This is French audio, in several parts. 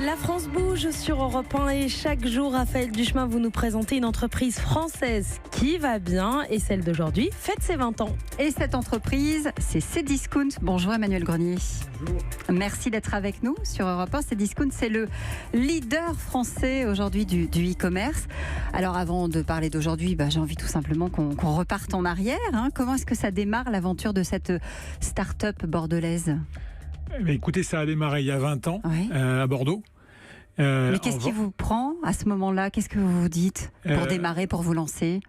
La France bouge sur Europe 1 et chaque jour, Raphaël Duchemin, vous nous présentez une entreprise française qui va bien et celle d'aujourd'hui fête ses 20 ans. Et cette entreprise, c'est Cdiscount. Bonjour Emmanuel Grenier. Bonjour. Merci d'être avec nous sur Europe 1. Cdiscount, c'est le leader français aujourd'hui du e-commerce. Alors avant de parler d'aujourd'hui, j'ai envie tout simplement qu'on reparte en arrière. Comment est-ce que ça démarre l'aventure de cette start-up bordelaise ? Écoutez, ça a démarré il y a 20 ans à Bordeaux. Mais qu'est-ce qui vous prend à ce moment-là ? Qu'est-ce que vous vous dites pour démarrer, pour vous lancer ?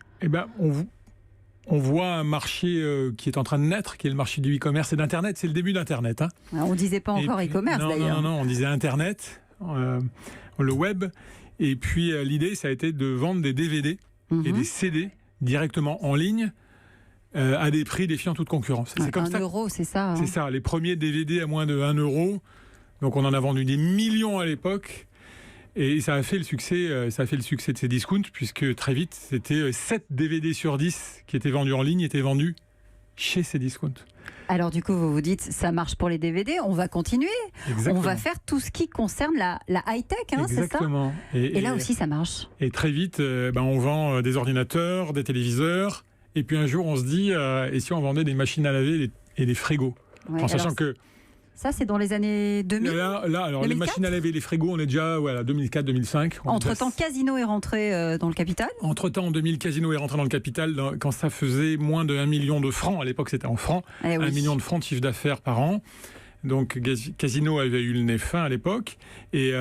On voit un marché qui est en train de naître, qui est le marché du e-commerce et d'Internet. C'est le début d'Internet. On ne disait pas encore e-commerce d'ailleurs. Non, on disait Internet, le web. Et puis l'idée, ça a été de vendre des DVD et des CD directement en ligne à des prix défiant toute concurrence. C'est comme 1 euro, c'est ça. C'est ça, les premiers DVD à moins de 1 euro. Donc on en a vendu des millions à l'époque. Et ça a fait le succès, de Cdiscount, puisque très vite, c'était 7 DVD sur 10 qui étaient vendus en ligne, étaient vendus chez Cdiscount. Alors du coup, vous vous dites, ça marche pour les DVD, on va continuer. Exactement. On va faire tout ce qui concerne la high-tech, c'est ça ? Exactement. Et là aussi, ça marche. Et très vite, on vend des ordinateurs, des téléviseurs. Et puis un jour, on se dit, et si on vendait des machines à laver et des frigos ? En sachant que... Ça, c'est dans les années 2000 alors 2004? Les machines à laver, les frigos, on est déjà 2004-2005. Entre-temps, Casino est rentré dans le capital. Entre-temps, en 2000, Casino est rentré dans le capital quand ça faisait moins de 1 million de francs. À l'époque, c'était en francs. 1 million de francs de chiffre d'affaires par an. Donc, Casino avait eu le nez fin à l'époque. Et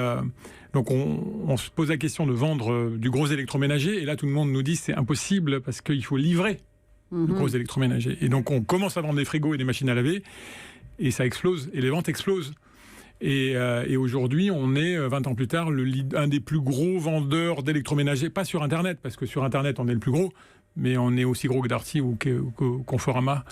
donc, on se pose la question de vendre du gros électroménager. Et là, tout le monde nous dit c'est impossible parce qu'il faut livrer le gros électroménager. Et donc, on commence à vendre des frigos et des machines à laver. Et ça explose, et les ventes explosent. Et aujourd'hui, on est, 20 ans plus tard, un des plus gros vendeurs d'électroménagers, pas sur Internet, parce que sur Internet, on est le plus gros, mais on est aussi gros que Darty ou Conforama.